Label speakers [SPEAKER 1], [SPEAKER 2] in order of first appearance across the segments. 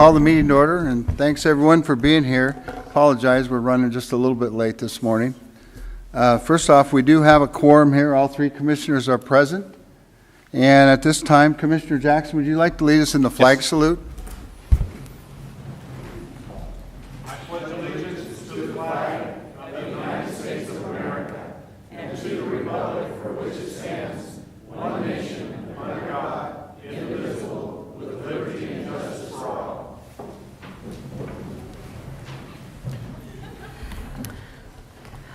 [SPEAKER 1] call the meeting to order, and thanks everyone for being here. Apologize, we're running just a little bit late this morning. First off, we do have a quorum here. All three commissioners are present. And at this time, Commissioner Jackson, would you like to lead us in the flag salute?
[SPEAKER 2] I pledge allegiance to the flag of the United States of America and to the republic for which it stands, one nation, under God, indivisible, with liberty and justice for all.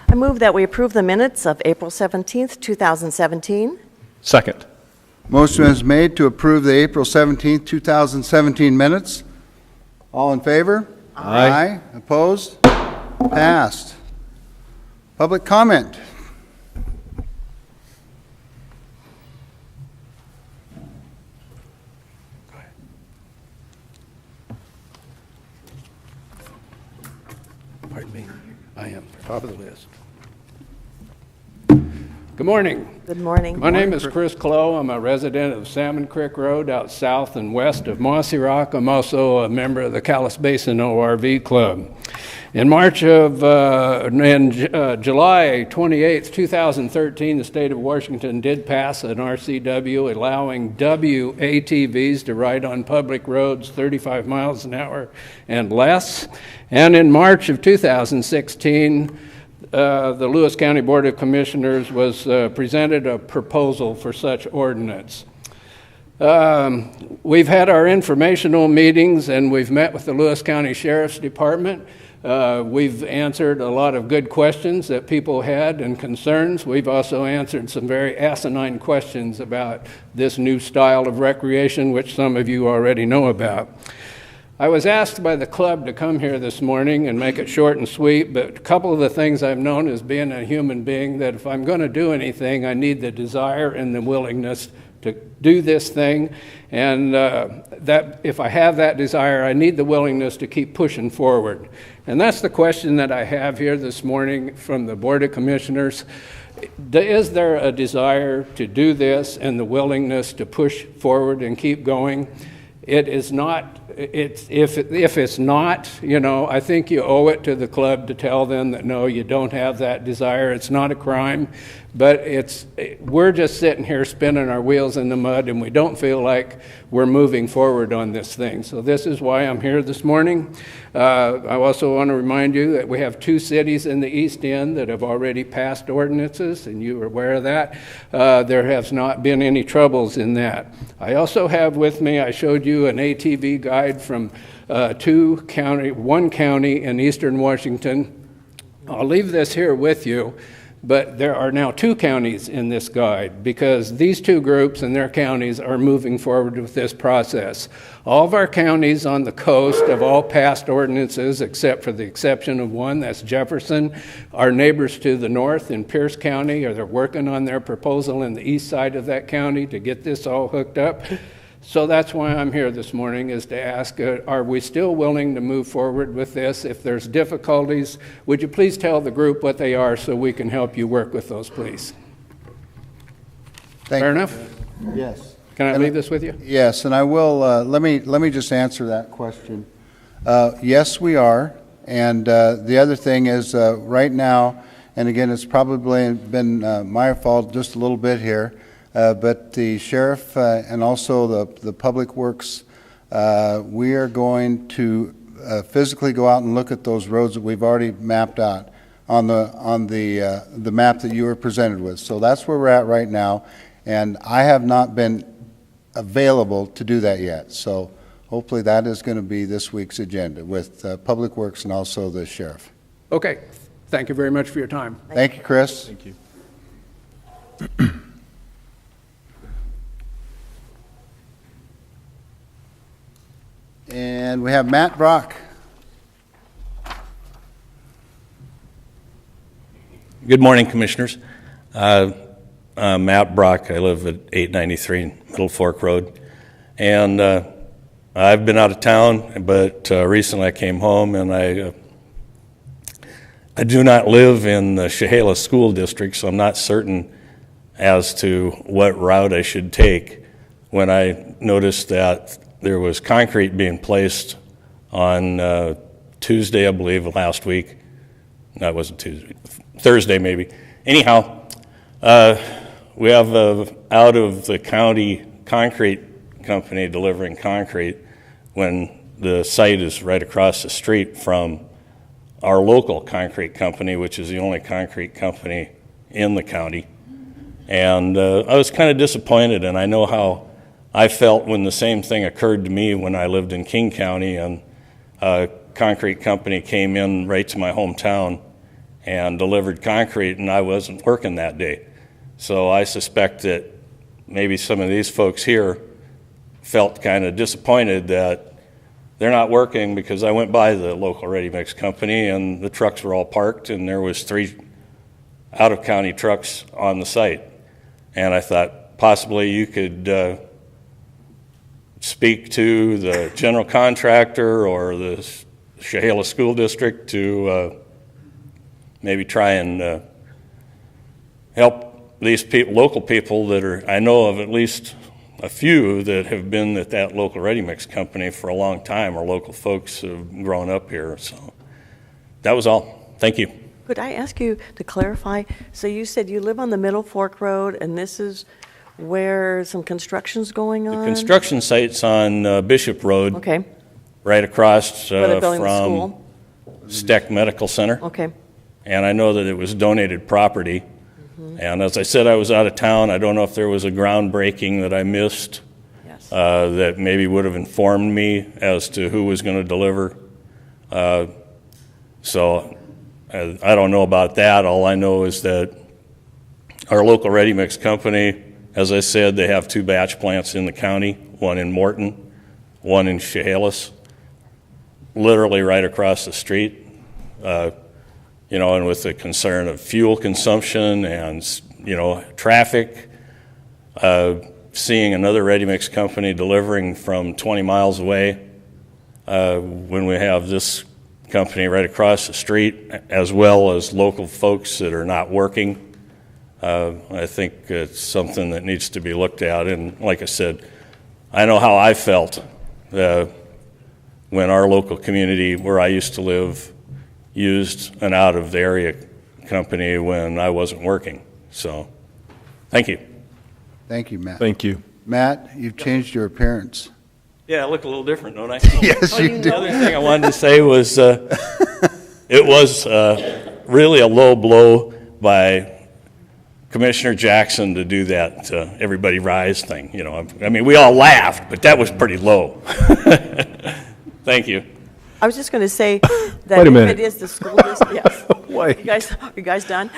[SPEAKER 3] I move that we approve the minutes of April 17th, 2017.
[SPEAKER 4] Second.
[SPEAKER 1] Motion is made to approve the April 17th, 2017 minutes. All in favor?
[SPEAKER 4] Aye.
[SPEAKER 1] Opposed? Passed. Public comment.
[SPEAKER 5] Pardon me, I am top of the list. Good morning.
[SPEAKER 3] Good morning.
[SPEAKER 5] My name is Chris Clough. I'm a resident of Salmon Creek Road out south and west of Mossy Rock. I'm also a member of the Calais Basin ORV Club. In July 28, 2013, the state of Washington did pass an RCW allowing WATVs to ride on public roads 35 miles an hour and less. And in March of 2016, the Lewis County Board of Commissioners was presented a proposal for such ordinance. We've had our informational meetings and we've met with the Lewis County Sheriff's Department. We've answered a lot of good questions that people had and concerns. We've also answered some very asinine questions about this new style of recreation, which some of you already know about. I was asked by the club to come here this morning and make it short and sweet, but a couple of the things I've known as being a human being, that if I'm going to do anything, I need the desire and the willingness to do this thing, and that if I have that desire, I need the willingness to keep pushing forward. And that's the question that I have here this morning from the Board of Commissioners. Is there a desire to do this and the willingness to push forward and keep going? It is not. If it's not, I think you owe it to the club to tell them that no, you don't have that desire. It's not a crime, but we're just sitting here spinning our wheels in the mud, and we don't feel like we're moving forward on this thing. So this is why I'm here this morning. I also want to remind you that we have 2 cities in the East End that have already passed ordinances, and you are aware of that. There has not been any troubles in that. I also have with me, I showed you an ATV guide from one county in eastern Washington. I'll leave this here with you, but there are now 2 counties in this guide because these 2 groups and their counties are moving forward with this process. All of our counties on the coast have all passed ordinances except for the exception of one, that's Jefferson. Our neighbors to the north in Pierce County they're working on their proposal in the east side of that county to get this all hooked up. So that's why I'm here this morning, is to ask, are we still willing to move forward with this? If there's difficulties, would you please tell the group what they are so we can help you work with those, please? Fair enough?
[SPEAKER 1] Yes.
[SPEAKER 5] Can I leave this with you?
[SPEAKER 1] Yes, and I will. Let me just answer that question. Yes, we are. And the other thing is right now, and again, it's probably been my fault just a little bit here, but the sheriff and also the public works, we are going to physically go out and look at those roads that we've already mapped out on the map that you were presented with. So that's where we're at right now, and I have not been available to do that yet. So hopefully that is going to be this week's agenda with public works and also the sheriff.
[SPEAKER 5] Okay. Thank you very much for your time.
[SPEAKER 1] Thank you, Chris.
[SPEAKER 4] Thank you.
[SPEAKER 1] And we have Matt Brock.
[SPEAKER 6] Good morning, Commissioners. Matt Brock. I live at 893 Middle Fork Road. And I've been out of town, but recently I came home, and I do not live in the Chehalis School District, so I'm not certain as to what route I should take when I noticed that there was concrete being placed on Tuesday, I believe, last week. No, it wasn't Tuesday. Thursday, maybe. Anyhow, we have out of the county concrete company delivering concrete when the site is right across the street from our local concrete company, which is the only concrete company in the county. And I was kind of disappointed, and I know how I felt when the same thing occurred to me when I lived in King County, and a concrete company came in right to my hometown and delivered concrete, and I wasn't working that day. So I suspect that maybe some of these folks here felt kind of disappointed that they're not working, because I went by the local ready-mix company and the trucks were all parked and there was 3 out-of-county trucks on the site. And I thought possibly you could speak to the general contractor or the Chehalis School District to maybe try and help these local people that are, I know of at least a few that have been at that local ready-mix company for a long time, or local folks who have grown up here. So that was all. Thank you.
[SPEAKER 3] Could I ask you to clarify? So you said you live on the Middle Fork Road, and this is where some construction's going on?
[SPEAKER 6] The construction site's on Bishop Road.
[SPEAKER 3] Okay.
[SPEAKER 6] Right across
[SPEAKER 3] Where they're building the
[SPEAKER 6] from
[SPEAKER 3] school?
[SPEAKER 6] Steck Medical Center.
[SPEAKER 3] Okay.
[SPEAKER 6] And I know that it was donated property. And as I said, I was out of town. I don't know if there was a groundbreaking that I missed
[SPEAKER 3] Yes.
[SPEAKER 6] that maybe would have informed me as to who was going to deliver. So I don't know about that. All I know is that our local ready-mix company, as I said, they have 2 batch plants in the county, one in Morton, one in Chehalis, literally right across the street. You know, and with the concern of fuel consumption and, you know, traffic, seeing another ready-mix company delivering from 20 miles away when we have this company right across the street, as well as local folks that are not working, I think it's something that needs to be looked at. And like I said, I know how I felt when our local community where I used to live used an out-of-the-area company when I wasn't working. So, thank you.
[SPEAKER 1] Thank you, Matt.
[SPEAKER 4] Thank you.
[SPEAKER 1] Matt, you've changed your appearance.
[SPEAKER 6] Yeah, I look a little different, don't I?
[SPEAKER 1] Yes, you
[SPEAKER 6] The
[SPEAKER 1] do.
[SPEAKER 6] other thing I wanted to say was it was really a low blow by Commissioner Jackson to do that everybody rise thing. You know, I mean, we all laughed, but that was pretty low. Thank you.
[SPEAKER 3] I was just going to say that
[SPEAKER 4] Wait a
[SPEAKER 3] if
[SPEAKER 4] minute.
[SPEAKER 3] it is the school district, yes.
[SPEAKER 4] Wait.
[SPEAKER 3] You guys done?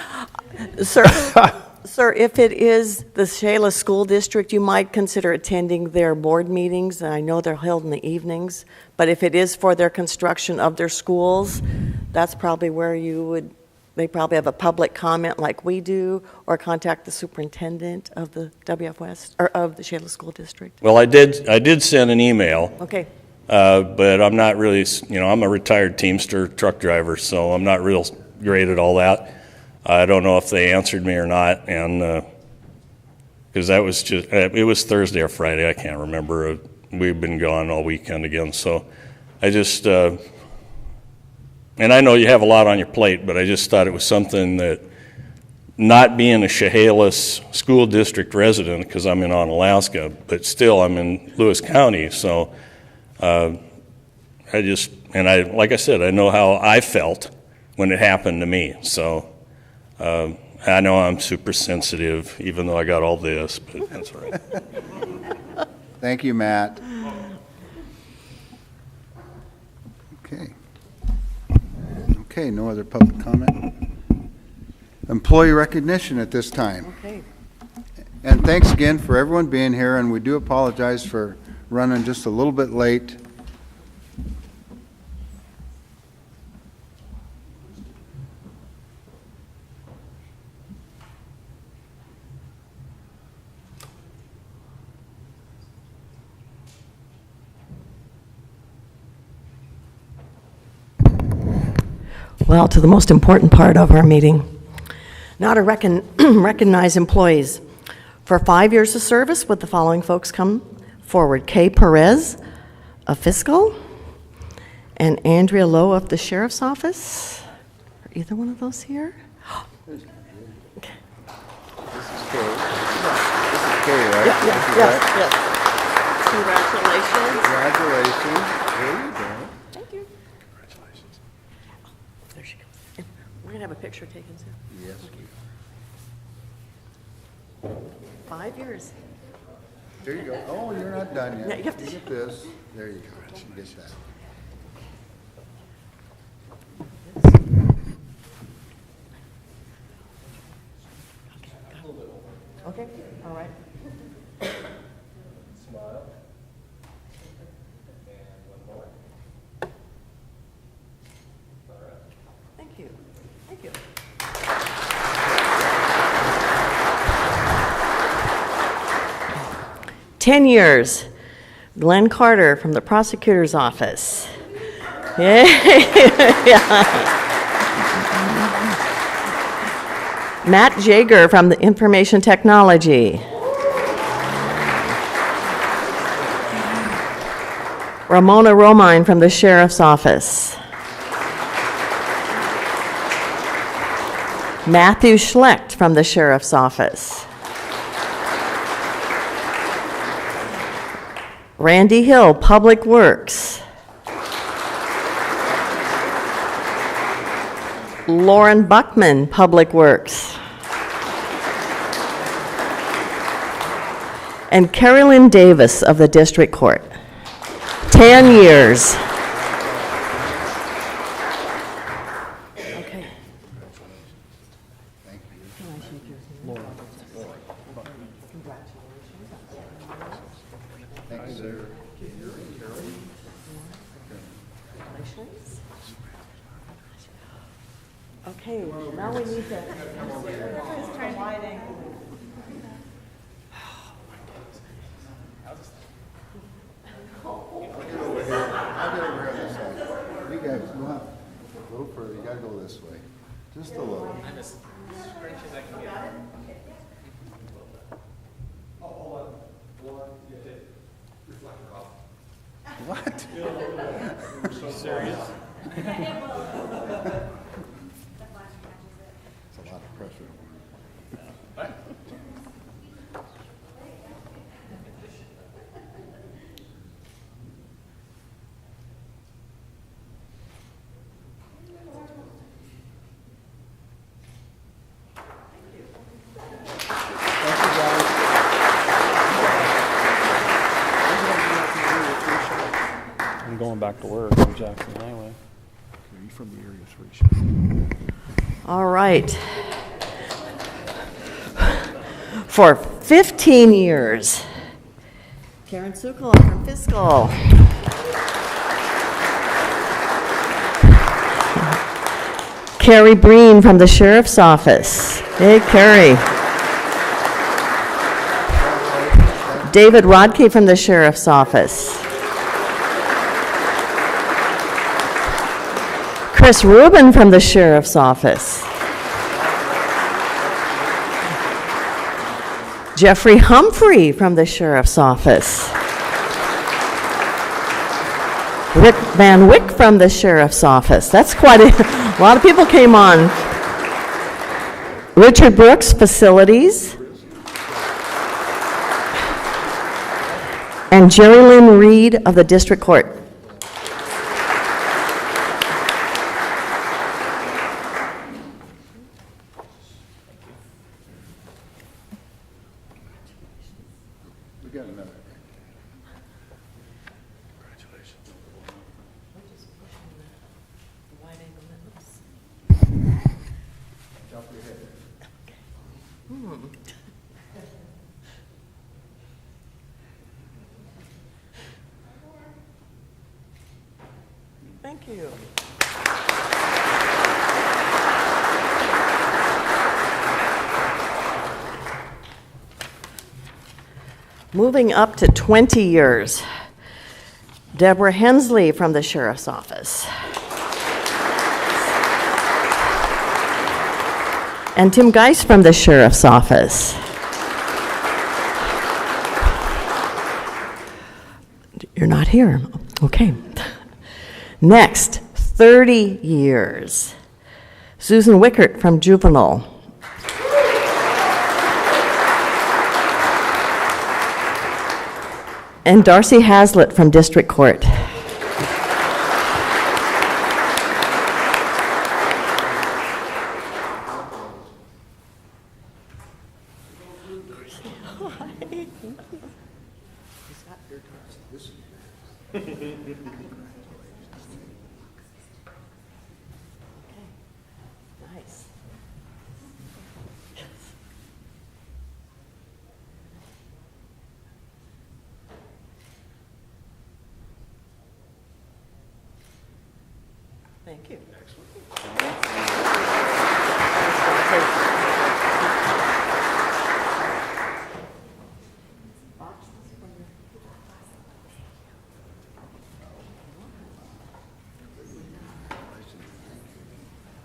[SPEAKER 3] Sir, if it is the Chehalis School District, you might consider attending their board meetings. I know they're held in the evenings, but if it is for their construction of their schools, that's probably where they probably have a public comment like we do, or contact the superintendent of the WF West, or of the Chehalis School District.
[SPEAKER 6] Well, I did send an email.
[SPEAKER 3] Okay.
[SPEAKER 6] But I'm not really, you know, I'm a retired Teamster truck driver, so I'm not real great at all that. I don't know if they answered me or not, and because that was just, it was Thursday or Friday, I can't remember. We've been gone all weekend again, so I just, and I know you have a lot on your plate, but I just thought it was something that, not being a Chehalis School District resident, because I'm in Onalaska, but still I'm in Lewis County, so like I said, I know how I felt when it happened to me. So I know I'm super sensitive, even though I got all this, but that's all right.
[SPEAKER 1] Thank you, Matt. Okay. Okay, no other public comment. Employee recognition at this time.
[SPEAKER 3] Okay.
[SPEAKER 1] And thanks again for everyone being here, and we do apologize for running just a little bit late.
[SPEAKER 3] Well, to the most important part of our meeting. Now to recognize employees. For 5 years of service, would the following folks come forward? Kay Perez of Fiscal, And Andrea Lowe of the Sheriff's Office. Are either one of those here?
[SPEAKER 1] This is Carrie, right?
[SPEAKER 3] Yes. Congratulations.
[SPEAKER 1] Congratulations. There you go.
[SPEAKER 3] Thank you. Congratulations. There she goes. We're going to have a picture taken soon.
[SPEAKER 1] Yes.
[SPEAKER 3] 5 years.
[SPEAKER 1] There you go. Oh, you're not done yet.
[SPEAKER 3] Yeah, you have to-
[SPEAKER 1] Get this. There you go. You get that.
[SPEAKER 3] Okay, all right.
[SPEAKER 2] Smile. And one more. All right.
[SPEAKER 3] Thank you. Thank you. 10 years. Glenn Carter from the prosecutor's office. Yay. Matt Jager from the information technology. Ramona Romine from the sheriff's office. Matthew Schlecht from the sheriff's office. Randy Hill, Public Works. Lauren Buckman, Public Works. And Carolyn Davis of the District Court. 10 years. Okay.
[SPEAKER 1] Thank you, sir.
[SPEAKER 3] Okay, now we need to.
[SPEAKER 1] I'll get over here on this side. You guys, go on. A little further. You gotta go this way. Just a little.
[SPEAKER 2] I'm as straight as I can get. Oh, hold on. One, you did. Reflector off.
[SPEAKER 1] What?
[SPEAKER 2] So serious?
[SPEAKER 1] It's a lot of pressure.
[SPEAKER 4] I'm going back to work in Jackson Highway.
[SPEAKER 2] You from the area, Teresa?
[SPEAKER 3] All right. For 15 years, Karen Sukol from Fiscal. Carrie Breen from the Sheriff's Office. Hey, Carrie. David Rodkey from the Sheriff's Office. Chris Rubin from the Sheriff's Office. Jeffrey Humphrey from the Sheriff's Office. Rick Van Wyck from the Sheriff's Office. That's quite a lot of people came on. Richard Brooks, Facilities. And Jerry Lynn Reed of the District Court.
[SPEAKER 1] We got another.
[SPEAKER 3] Thank you. Moving up to 20 years, Deborah Hensley from the Sheriff's Office. And Tim Geist from the Sheriff's Office. You're not here. Okay. Next, 30 years. Susan Wickert from Juvenile. And Darcy Hazlitt from District Court. Nice. Thank you.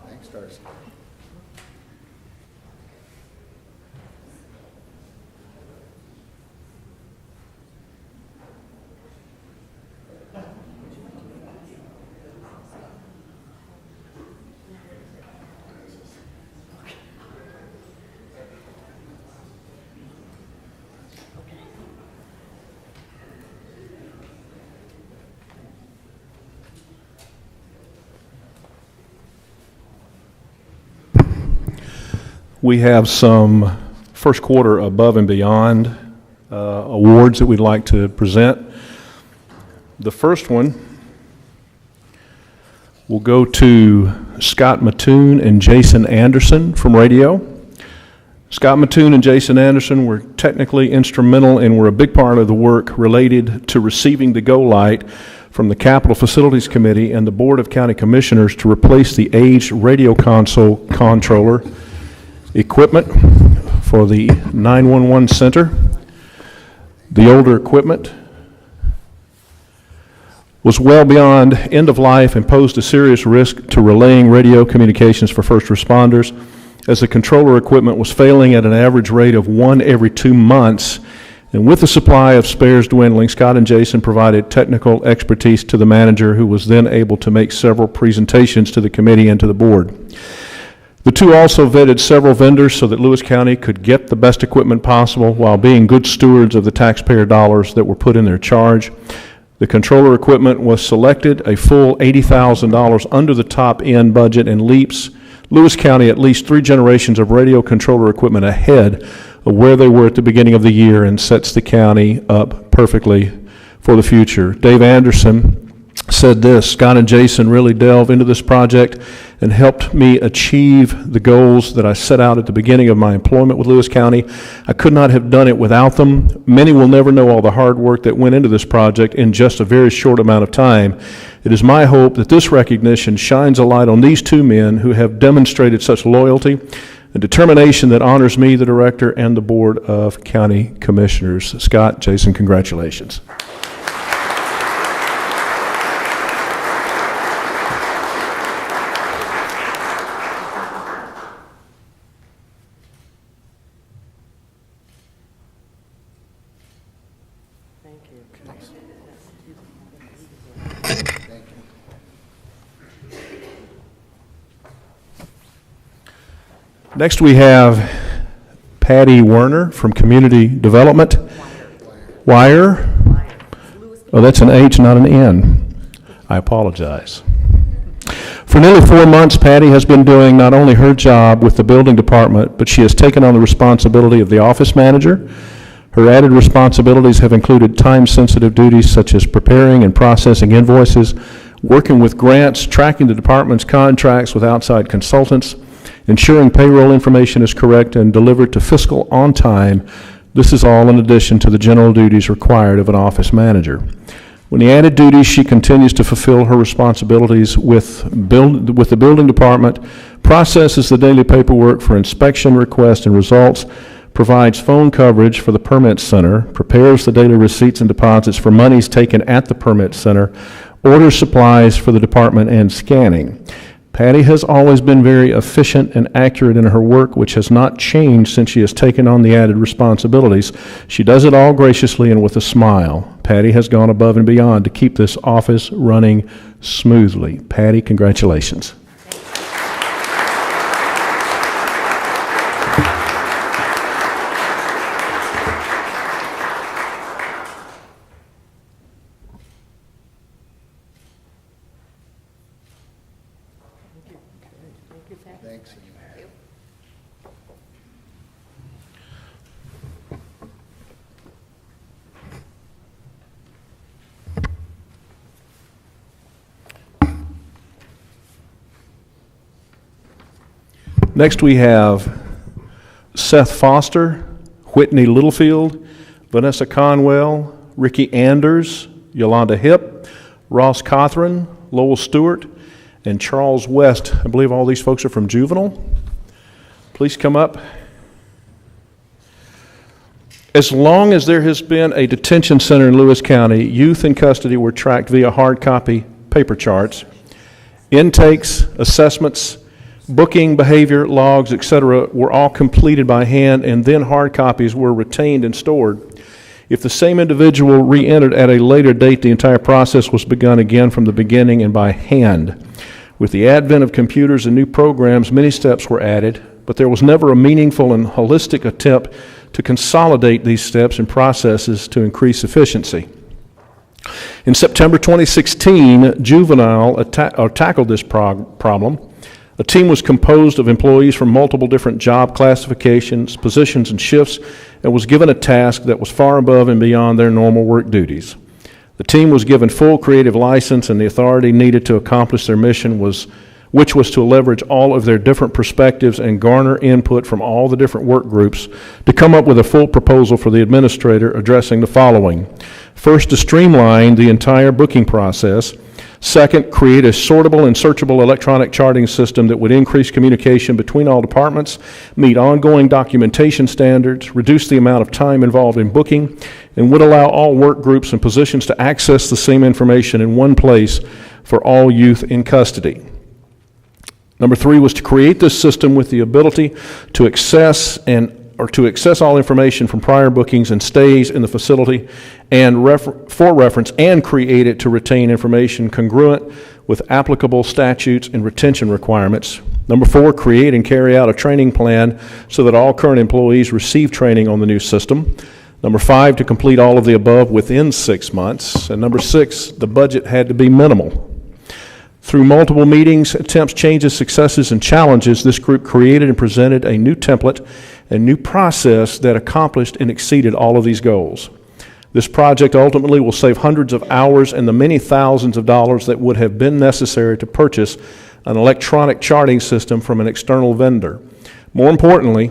[SPEAKER 1] Thanks, Darcy.
[SPEAKER 7] We have some first quarter above and beyond awards that we'd like to present. The first one will go to Scott Mattoon and Jason Anderson from radio. Scott Mattoon and Jason Anderson were technically instrumental and were a big part of the work related to receiving the Go Light from the Capital Facilities Committee and the Board of County Commissioners to replace the aged radio console controller equipment for the 911 center. The older equipment was well beyond end of life and posed a serious risk to relaying radio communications for first responders, as the controller equipment was failing at an average rate of 1 every 2 months. And with the supply of spares dwindling, Scott and Jason provided technical expertise to the manager, who was then able to make several presentations to the committee and to the board. The two also vetted several vendors so that Lewis County could get the best equipment possible while being good stewards of the taxpayer dollars that were put in their charge. The controller equipment was selected, a full $80,000 under the top end budget, and leaps Lewis County at least 3 generations of radio controller equipment ahead of where they were at the beginning of the year, and sets the county up perfectly for the future. Dave Anderson said this: Scott and Jason really delved into this project and helped me achieve the goals that I set out at the beginning of my employment with Lewis County. I could not have done it without them. Many will never know all the hard work that went into this project in just a very short amount of time. It is my hope that this recognition shines a light on these two men who have demonstrated such loyalty and determination that honors me, the director, and the Board of County Commissioners. Scott, Jason, congratulations. Next we have Patty Werner from Community Development. Wire? Oh, that's an H, not an N. I apologize. For nearly 4 months, Patty has been doing not only her job with the building department, but she has taken on the responsibility of the office manager. Her added responsibilities have included time-sensitive duties such as preparing and processing invoices, working with grants, tracking the department's contracts with outside consultants, ensuring payroll information is correct and delivered to fiscal on time. This is all in addition to the general duties required of an office manager. When the added duties, she continues to fulfill her responsibilities with the building department, processes the daily paperwork for inspection requests and results, provides phone coverage for the permit center, prepares the daily receipts and deposits for monies taken at the permit center, orders supplies for the department, and scanning. Patty has always been very efficient and accurate in her work, which has not changed since she has taken on the added responsibilities. She does it all graciously and with a smile. Patty has gone above and beyond to keep this office running smoothly. Patty, congratulations.
[SPEAKER 1] Thanks.
[SPEAKER 7] Next we have Seth Foster, Whitney Littlefield, Vanessa Conwell, Ricky Anders, Yolanda Hipp, Ross Cothran, Lowell Stewart, and Charles West. I believe all these folks are from juvenile. Please come up. As long as there has been a detention center in Lewis County, youth in custody were tracked via hard copy paper charts. Intakes, assessments, booking, behavior, logs, etc. were all completed by hand, and then hard copies were retained and stored. If the same individual re-entered at a later date, the entire process was begun again from the beginning and by hand. With the advent of computers and new programs, many steps were added, but there was never a meaningful and holistic attempt to consolidate these steps and processes to increase efficiency. In September 2016, Juvenile tackled this problem. A team was composed of employees from multiple different job classifications, positions, and shifts, and was given a task that was far above and beyond their normal work duties. The team was given full creative license and the authority needed to accomplish their mission, which was to leverage all of their different perspectives and garner input from all the different work groups to come up with a full proposal for the administrator addressing the following. First, to streamline the entire booking process. Second, create a sortable and searchable electronic charting system that would increase communication between all departments, meet ongoing documentation standards, reduce the amount of time involved in booking, and would allow all work groups and positions to access the same information in one place for all youth in custody. Number 3 was to create this system with the ability to access all information from prior bookings and stays in the facility and for reference, and create it to retain information congruent with applicable statutes and retention requirements. Number 4, create and carry out a training plan so that all current employees receive training on the new system. Number 5, to complete all of the above within 6 months. And number 6, the budget had to be minimal. Through multiple meetings, attempts, changes, successes, and challenges, this group created and presented a new template, a new process that accomplished and exceeded all of these goals. This project ultimately will save hundreds of hours and the many thousands of dollars that would have been necessary to purchase an electronic charting system from an external vendor. More importantly,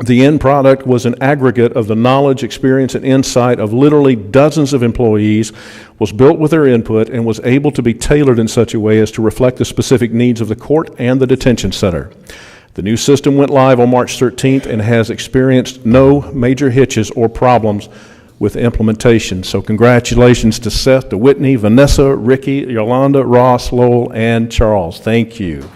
[SPEAKER 7] the end product was an aggregate of the knowledge, experience, and insight of literally dozens of employees, was built with their input, and was able to be tailored in such a way as to reflect the specific needs of the court and the detention center. The new system went live on March 13th and has experienced no major hitches or problems with implementation. So congratulations to Seth, to Whitney, Vanessa, Ricky, Yolanda, Ross, Lowell, and Charles. Thank you.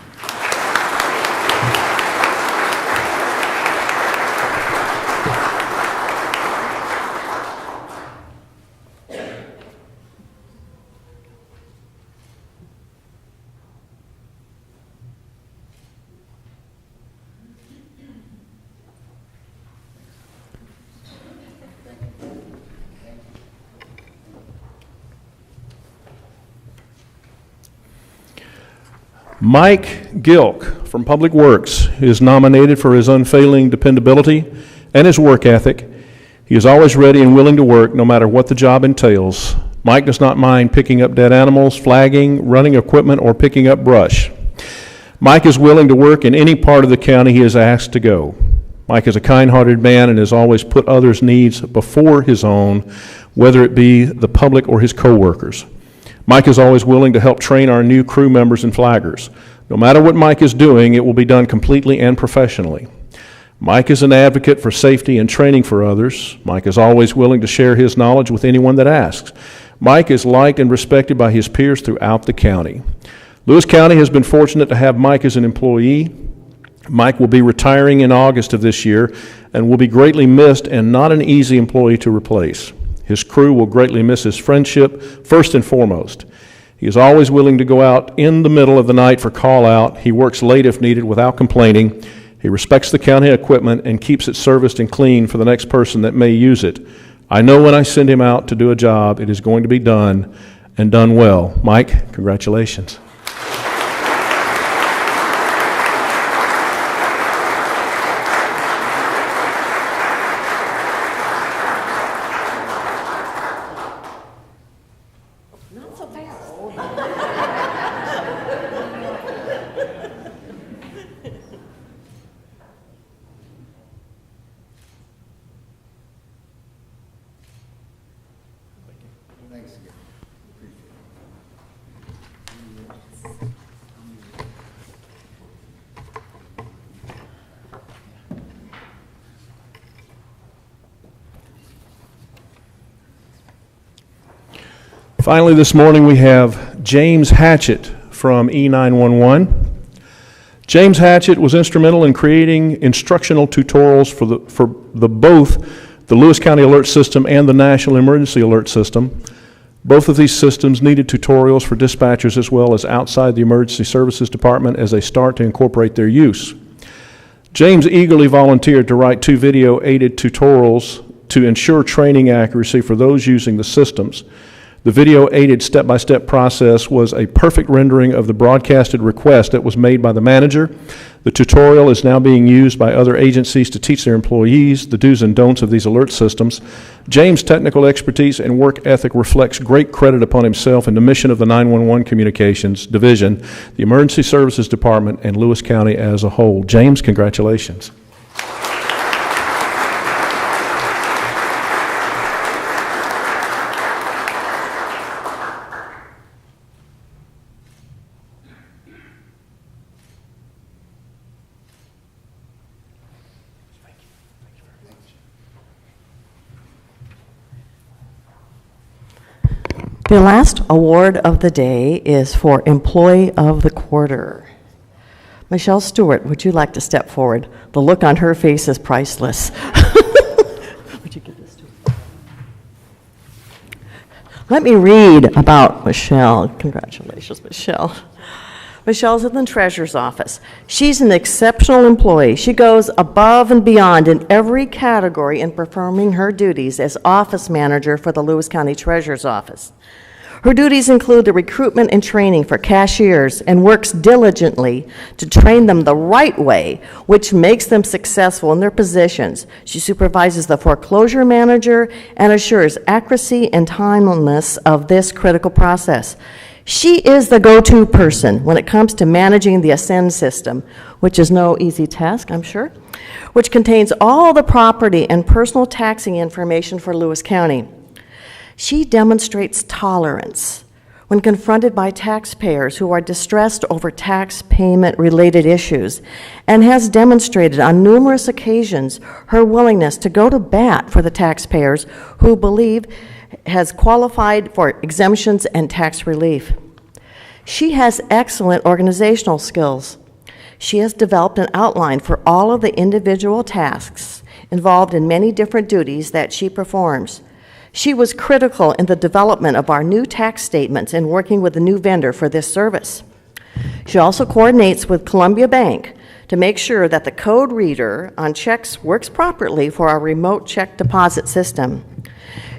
[SPEAKER 7] Mike Gill from Public Works is nominated for his unfailing dependability and his work ethic. He is always ready and willing to work no matter what the job entails. Mike does not mind picking up dead animals, flagging, running equipment, or picking up brush. Mike is willing to work in any part of the county he is asked to go. Mike is a kind-hearted man and has always put others' needs before his own, whether it be the public or his co-workers. Mike is always willing to help train our new crew members and flaggers. No matter what Mike is doing, it will be done completely and professionally. Mike is an advocate for safety and training for others. Mike is always willing to share his knowledge with anyone that asks. Mike is liked and respected by his peers throughout the county. Lewis County has been fortunate to have Mike as an employee. Mike will be retiring in August of this year and will be greatly missed and not an easy employee to replace. His crew will greatly miss his friendship, first and foremost. He is always willing to go out in the middle of the night for call out. He works late if needed without complaining. He respects the county equipment and keeps it serviced and clean for the next person that may use it. I know when I send him out to do a job, it is going to be done and done well. Mike, congratulations.
[SPEAKER 3] Not so fast.
[SPEAKER 1] Thanks again.
[SPEAKER 7] Finally, this morning we have James Hatchett from E911. James Hatchett was instrumental in creating instructional tutorials for both the Lewis County Alert System and the National Emergency Alert System. Both of these systems needed tutorials for dispatchers as well as outside the Emergency Services Department as they start to incorporate their use. James eagerly volunteered to write 2 video-aided tutorials to ensure training accuracy for those using the systems. The video-aided step-by-step process was a perfect rendering of the broadcasted request that was made by the manager. The tutorial is now being used by other agencies to teach their employees the do's and don'ts of these alert systems. James' technical expertise and work ethic reflects great credit upon himself and the mission of the 911 Communications Division, the Emergency Services Department, and Lewis County as a whole. James, congratulations.
[SPEAKER 3] The last award of the day is for Employee of the Quarter. Michelle Stewart, would you like to step forward? The look on her face is priceless. Would you give this to her? Let me read about Michelle. Congratulations, Michelle. Michelle's in the treasurer's office. She's an exceptional employee. She goes above and beyond in every category in performing her duties as office manager for the Lewis County Treasurer's Office. Her duties include the recruitment and training for cashiers and works diligently to train them the right way, which makes them successful in their positions. She supervises the foreclosure manager and assures accuracy and timeliness of this critical process. She is the go-to person when it comes to managing the Ascend system, which is no easy task, I'm sure, which contains all the property and personal taxing information for Lewis County. She demonstrates tolerance when confronted by taxpayers who are distressed over tax payment-related issues, and has demonstrated on numerous occasions her willingness to go to bat for the taxpayers who believe has qualified for exemptions and tax relief. She has excellent organizational skills. She has developed an outline for all of the individual tasks involved in many different duties that she performs. She was critical in the development of our new tax statements and working with the new vendor for this service. She also coordinates with Columbia Bank to make sure that the code reader on checks works properly for our remote check deposit system.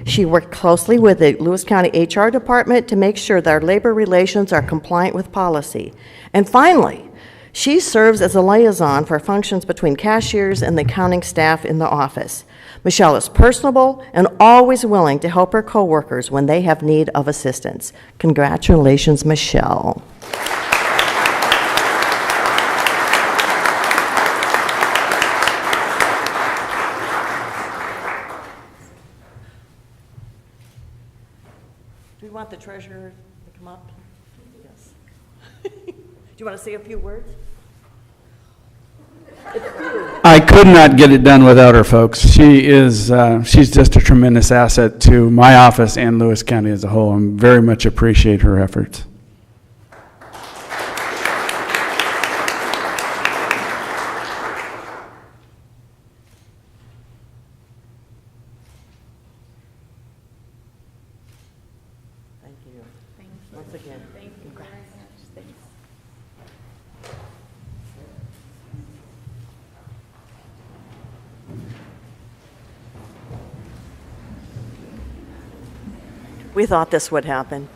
[SPEAKER 3] She worked closely with the Lewis County HR department to make sure that our labor relations are compliant with policy. And finally, she serves as a liaison for functions between cashiers and the accounting staff in the office. Michelle is personable and always willing to help her coworkers when they have need of assistance. Congratulations, Michelle. Do you want the treasurer to come up? Yes. Do you want to say a few words?
[SPEAKER 8] I could not get it done without her, folks. She's just a tremendous asset to my office and Lewis County as a whole. I very much appreciate her efforts.
[SPEAKER 3] We thought this would happen.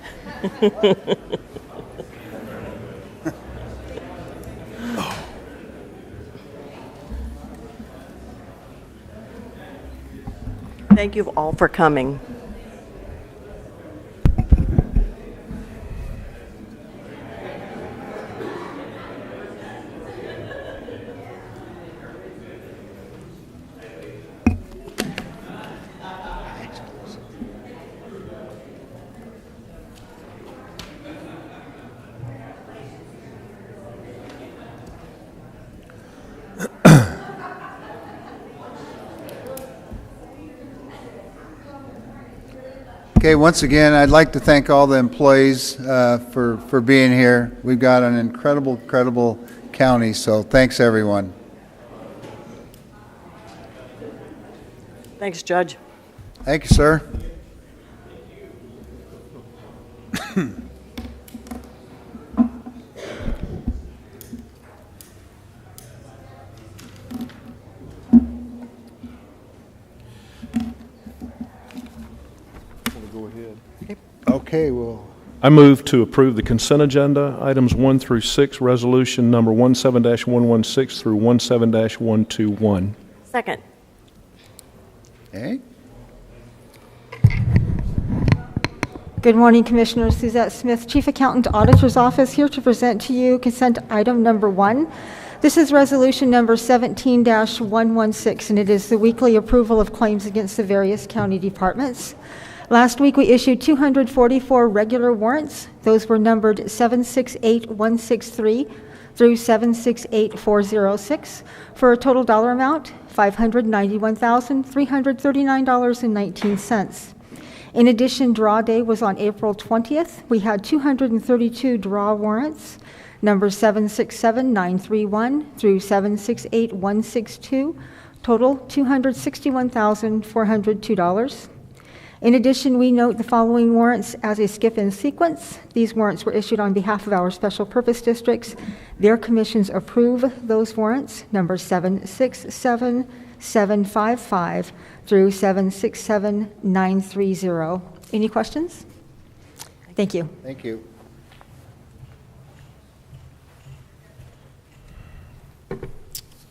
[SPEAKER 3] Thank you all for coming.
[SPEAKER 1] Okay, once again, I'd like to thank all the employees for being here. We've got an incredible county, so thanks, everyone.
[SPEAKER 3] Thanks, Judge.
[SPEAKER 1] Thank you, sir. Okay, well,
[SPEAKER 7] I move to approve the consent agenda, items 1 through 6, resolution number 17-116 through 17-121.
[SPEAKER 3] Second.
[SPEAKER 1] okay.
[SPEAKER 9] Good morning, Commissioner. Suzette Smith, Chief Accountant, Auditor's Office, here to present to you consent item number 1. This is resolution number 17-116, and it is the weekly approval of claims against the various county departments. Last week, we issued 244 regular warrants. Those were numbered 768163 through 768406 for a total dollar amount $591,339.19. In addition, draw day was on April 20th. We had 232 draw warrants, numbers 767931 through 768162, total $261,402. In addition, we note the following warrants as a skip in sequence. These warrants were issued on behalf of our special purpose districts. Their commissions approve those warrants, number 767755 through 767930. Any questions? Thank you.
[SPEAKER 1] Thank you.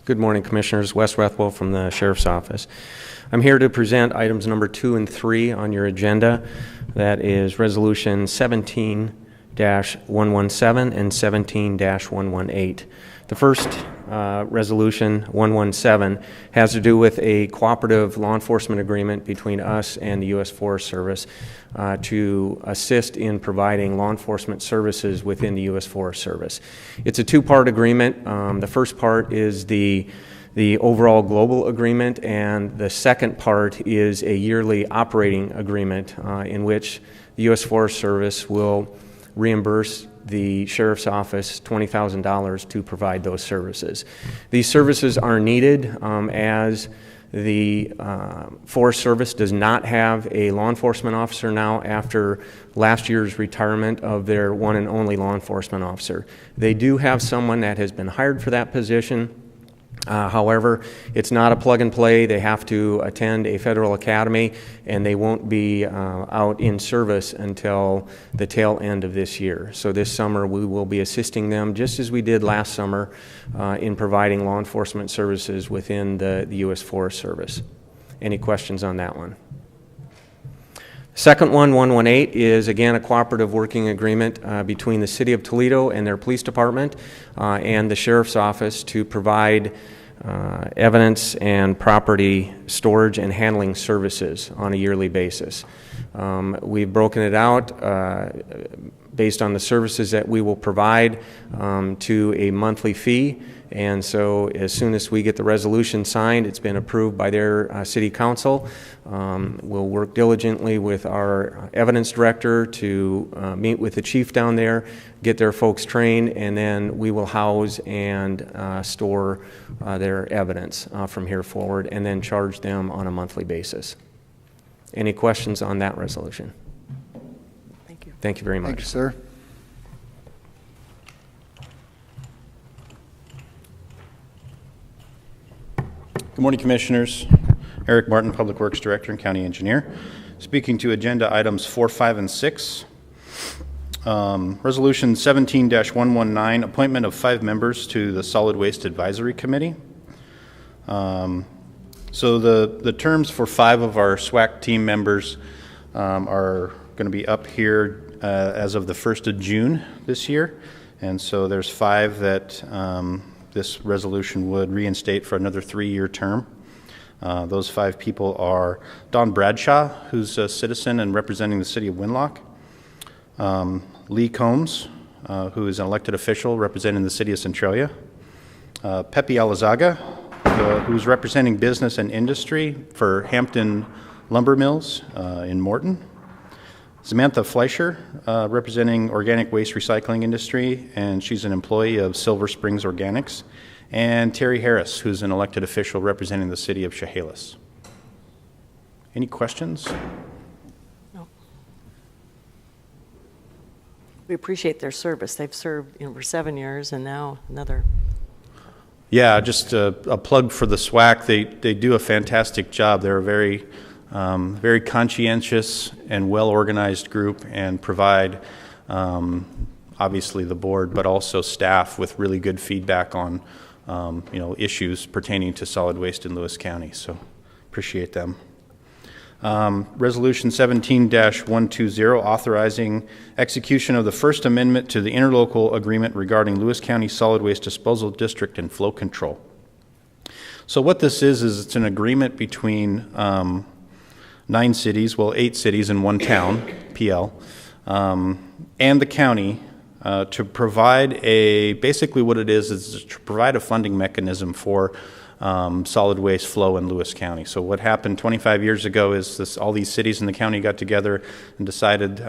[SPEAKER 10] Good morning, Commissioners. Wes Westville from the Sheriff's Office. I'm here to present items number 2 and 3 on your agenda. That is Resolution 17-117 and 17-118. The first resolution, 117, has to do with a cooperative law enforcement agreement between us and the U.S. Forest Service to assist in providing law enforcement services within the U.S. Forest Service. It's a two-part agreement. The first part is the overall global agreement, and the second part is a yearly operating agreement in which the U.S. Forest Service will reimburse the Sheriff's Office $20,000 to provide those services. These services are needed as the Forest Service does not have a law enforcement officer now after last year's retirement of their one and only law enforcement officer. They do have someone that has been hired for that position. However, it's not a plug and play. They have to attend a federal academy, and they won't be out in service until the tail end of this year. So this summer we will be assisting them, just as we did last summer, in providing law enforcement services within the U.S. Forest Service. Any questions on that one? Second one, 118, is again a cooperative working agreement between the City of Toledo and their police department and the Sheriff's Office to provide evidence and property storage and handling services on a yearly basis. We've broken it out based on the services that we will provide to a monthly fee. And so as soon as we get the resolution signed, it's been approved by their city council. We'll work diligently with our evidence director to meet with the chief down there, get their folks trained, and then we will house and store their evidence from here forward and then charge them on a monthly basis. Any questions on that resolution?
[SPEAKER 3] Thank you.
[SPEAKER 10] Thank you very much.
[SPEAKER 1] Thank you, sir.
[SPEAKER 11] Good morning, Commissioners. Eric Martin, Public Works Director and County Engineer. Speaking to agenda items 4, 5, and 6. Resolution 17-119, appointment of 5 members to the Solid Waste Advisory Committee. So the terms for 5 of our SWAC team members are going to be up here as of the 1st of June this year. And so there's 5 that this resolution would reinstate for another 3-year term. Those 5 people are Don Bradshaw, who's a citizen and representing the city of Winlock. Lee Combs, who is an elected official representing the city of Centralia. Pepe Alizaga, who's representing business and industry for Hampton Lumber Mills in Morton. Samantha Fleischer, representing organic waste recycling industry, and she's an employee of Silver Springs Organics. And Terry Harris, who's an elected official representing the city of Chehalis. Any questions?
[SPEAKER 3] No. We appreciate their service. They've served for 7 years and now another.
[SPEAKER 11] Yeah, just a plug for the SWAC. They do a fantastic job. They're a very conscientious and well-organized group and provide, obviously, the board, but also staff with really good feedback on, issues pertaining to solid waste in Lewis County. So, appreciate them. Resolution 17-120, authorizing execution of the First Amendment to the interlocal agreement regarding Lewis County Solid Waste Disposal District and flow control. So what this is it's an agreement between 9 cities, well, 8 cities and 1 town, PL, and the county to provide basically what it is to provide a funding mechanism for solid waste flow in Lewis County. So what happened 25 years ago is all these cities in the county got together and decided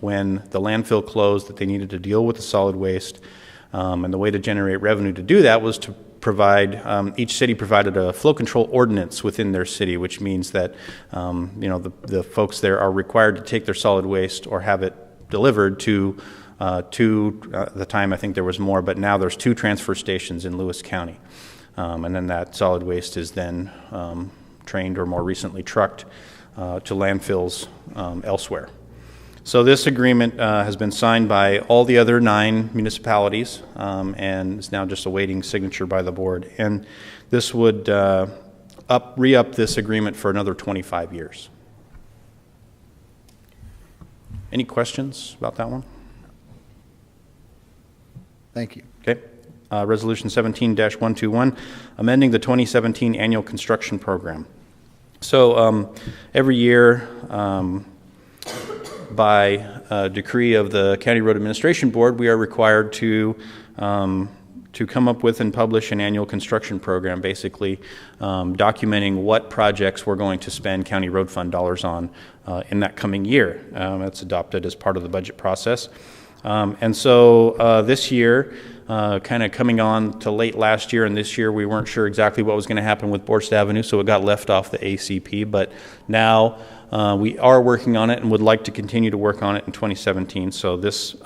[SPEAKER 11] when the landfill closed that they needed to deal with the solid waste, and the way to generate revenue to do that was to provide, each city provided a flow control ordinance within their city, which means that the folks there are required to take their solid waste or have it delivered to the time I think there was more, but now there's 2 transfer stations in Lewis County. And then that solid waste is then trained or more recently trucked to landfills elsewhere. So this agreement has been signed by all the other 9 municipalities and is now just awaiting signature by the board. And this would re-up this agreement for another 25 years. Any questions about that one?
[SPEAKER 1] Thank you.
[SPEAKER 11] Okay. Resolution 17-121, amending the 2017 annual construction program. So every year, by decree of the County Road Administration Board, we are required to come up with and publish an annual construction program, basically documenting what projects we're going to spend county road fund dollars on in that coming year. That's adopted as part of the budget process. And so this year, kind of coming on to late last year and this year, we weren't sure exactly what was going to happen with Borst Avenue, so it got left off the ACP. But now we are working on it and would like to continue to work on it in 2017. So this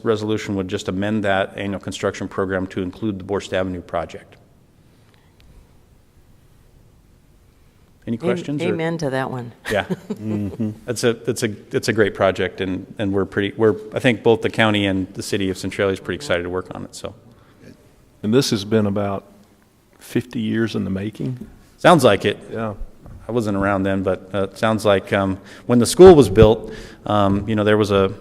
[SPEAKER 11] resolution would just amend that annual construction program to include the Borst Avenue project. Any questions?
[SPEAKER 3] Amen to that one.
[SPEAKER 11] Yeah, it's a great project, and I think both the county and the city of Centralia is pretty excited to work on it. So,
[SPEAKER 7] And this has been about 50 years in the making?
[SPEAKER 11] Sounds like it.
[SPEAKER 7] Yeah.
[SPEAKER 11] I wasn't around then, but it sounds like when the school was built, there was a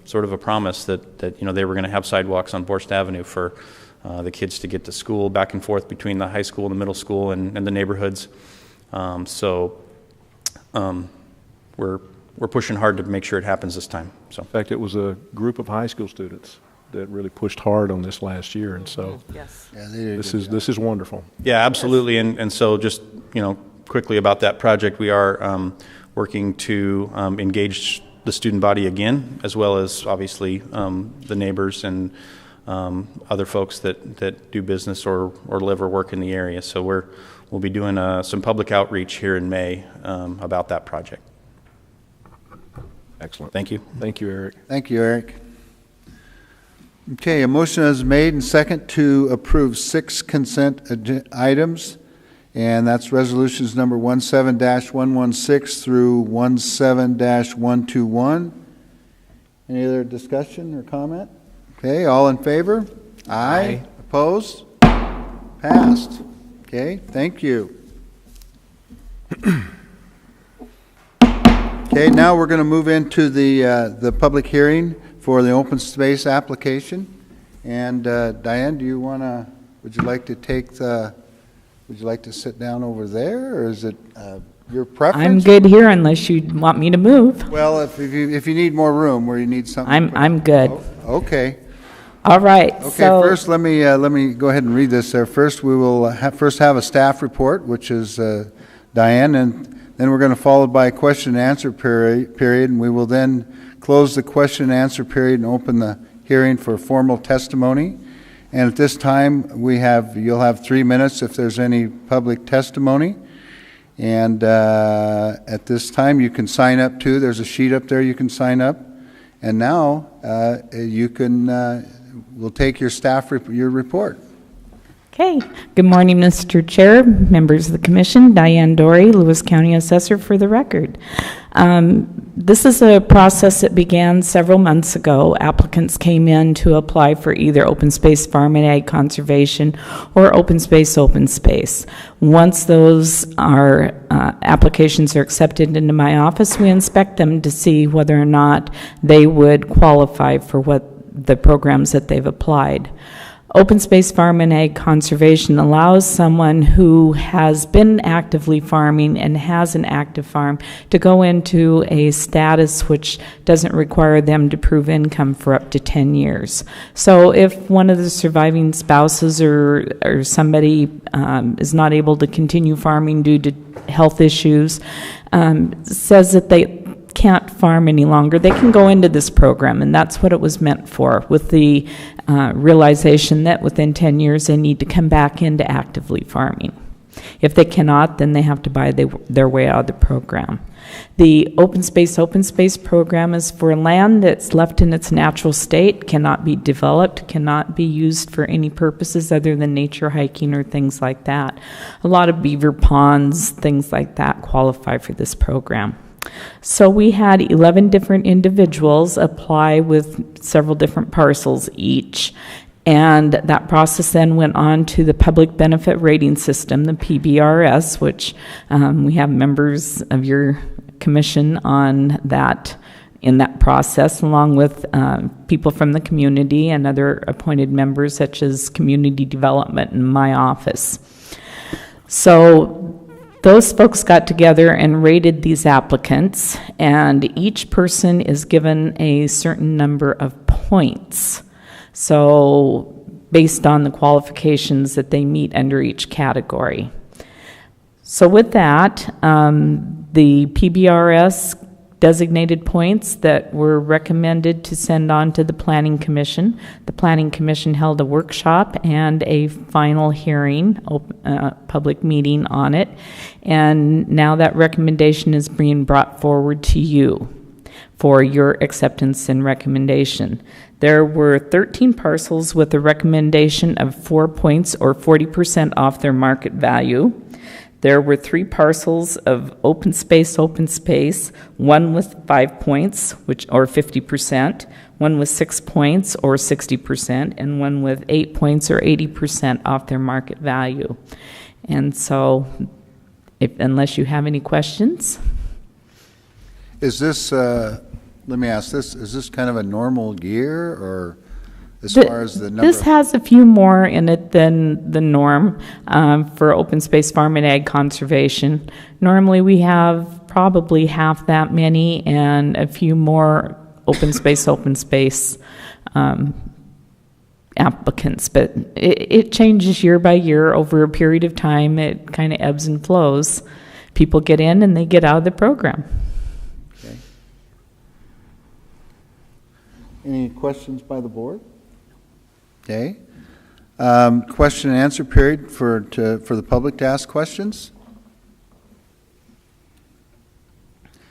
[SPEAKER 11] sort of a promise that they were going to have sidewalks on Borst Avenue for the kids to get to school back and forth between the high school and the middle school and the neighborhoods. We're pushing hard to make sure it happens this time. So,
[SPEAKER 7] In fact, it was a group of high school students that really pushed hard on this last year, and so
[SPEAKER 3] yes.
[SPEAKER 1] Yeah, they did a
[SPEAKER 7] this
[SPEAKER 1] good
[SPEAKER 7] is
[SPEAKER 1] job.
[SPEAKER 7] this is wonderful.
[SPEAKER 11] yeah, absolutely. And so just quickly about that project, we are working to engage the student body again, as well as obviously the neighbors and other folks that do business or live or work in the area. So we'll be doing some public outreach here in May about that project.
[SPEAKER 7] Excellent.
[SPEAKER 11] Thank you.
[SPEAKER 7] Thank you, Eric.
[SPEAKER 1] Thank you, Eric. Okay, a motion is made and second to approve 6 consent items. and that's resolutions number 17-116 through 17-121. Any other discussion or comment? Okay, all in favor? Aye. Opposed? Passed. Okay, thank you. Okay, now we're going to move into the public hearing for the open space application. And Diane, would you like to sit down over there, or is it your preference?
[SPEAKER 12] I'm good here unless you want me to move.
[SPEAKER 1] Well, if you need more room where you need something.
[SPEAKER 12] I'm good.
[SPEAKER 1] Okay.
[SPEAKER 12] All right.
[SPEAKER 1] Okay,
[SPEAKER 12] so
[SPEAKER 1] first let me go ahead and read this there. First, we will have a staff report, which is Diane, and then we're going to follow by a question and answer period, and we will then close the question and answer period and open the hearing for formal testimony. And at this time, you'll have 3 minutes if there's any public testimony. And at this time, you can sign up too. There's a sheet up there you can sign up. And now we'll take your your report.
[SPEAKER 12] Okay. Good morning, Mr. Chair, members of the Commission. Diane Dory, Lewis County Assessor for the record. This is a process that began several months ago. Applicants came in to apply for either open space farm and ag conservation or open space. Once those applications are accepted into my office, we inspect them to see whether or not they would qualify for what the programs that they've applied. Open space farm and ag conservation allows someone who has been actively farming and has an active farm to go into a status which doesn't require them to prove income for up to 10 years. So if one of the surviving spouses or somebody is not able to continue farming due to health issues, says that they can't farm any longer, they can go into this program, and that's what it was meant for, with the realization that within 10 years they need to come back into actively farming. If they cannot, then they have to buy their way out of the program. The open space program is for land that's left in its natural state, cannot be developed, cannot be used for any purposes other than nature hiking or things like that. A lot of beaver ponds, things like that qualify for this program. So we had 11 different individuals apply with several different parcels each, and that process then went on to the Public Benefit Rating System, the PBRS, which we have members of your commission on that, in that process, along with people from the community and other appointed members such as community development in my office. So those folks got together and rated these applicants, and each person is given a certain number of points. So based on the qualifications that they meet under each category. So with that, the PBRS designated points that were recommended to send on to the Planning Commission. The Planning Commission held a workshop and a final hearing, public meeting on it, and now that recommendation is being brought forward to you for your acceptance and recommendation. There were 13 parcels with a recommendation of 4 points or 40% off their market value. There were 3 parcels of open space, one with 5 points, or 50%, one with 6 points or 60%, and one with 8 points or 80% off their market value. And so, unless you have any questions.
[SPEAKER 1] Is this, let me ask this, is this kind of a normal year, or as far as the number?
[SPEAKER 12] This has a few more in it than the norm for open space farm and ag conservation. Normally we have probably half that many and a few more open space applicants, but it changes year by year over a period of time. It kind of ebbs and flows. People get in and they get out of the program.
[SPEAKER 1] Okay. Any questions by the board? Okay. Question and answer period for the public to ask questions.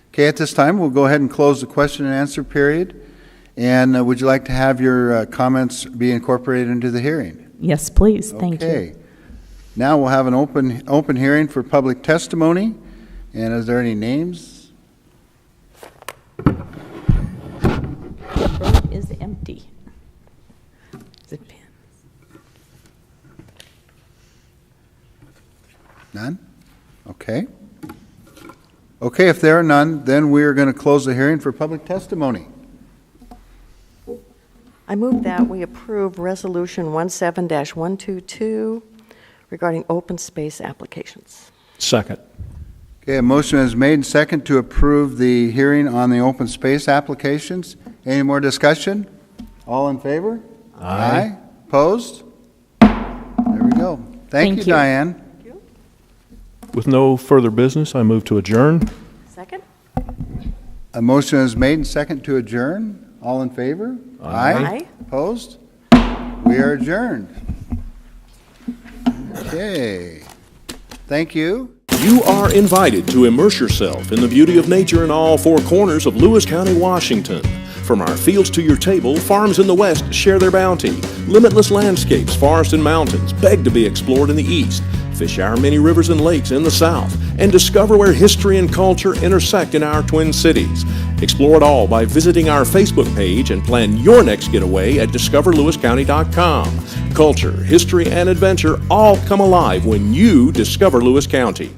[SPEAKER 1] Okay, at this time, we'll go ahead and close the question and answer period. And would you like to have your comments be incorporated into the hearing?
[SPEAKER 12] Yes, please. Thank you.
[SPEAKER 1] Okay. Now we'll have an open hearing for public testimony. And is there any names?
[SPEAKER 12] The room is empty. Zip in.
[SPEAKER 1] None? Okay. Okay, if there are none, then we are going to close the hearing for public testimony.
[SPEAKER 3] I move that we approve Resolution 17-122 regarding open space applications.
[SPEAKER 7] Second.
[SPEAKER 1] Okay, a motion is made and second to approve the hearing on the open space applications. Any more discussion? All in favor? Aye. Opposed? There we go. Thank you, Diane.
[SPEAKER 7] With no further business, I move to adjourn.
[SPEAKER 3] Second?
[SPEAKER 1] A motion is made and second to adjourn. All in favor?
[SPEAKER 3] Aye.
[SPEAKER 1] Opposed? We are adjourned. Okay. Thank you.
[SPEAKER 13] You are invited to immerse yourself in the beauty of nature in all four corners of Lewis County, Washington. From our fields to your table, farms in the west share their bounty. Limitless landscapes, forests and mountains beg to be explored in the east. Fish our many rivers and lakes in the south, and discover where history and culture intersect in our twin cities. Explore it all by visiting our Facebook page and plan your next getaway at discoverlewiscounty.com. Culture, history, and adventure all come alive when you discover Lewis County.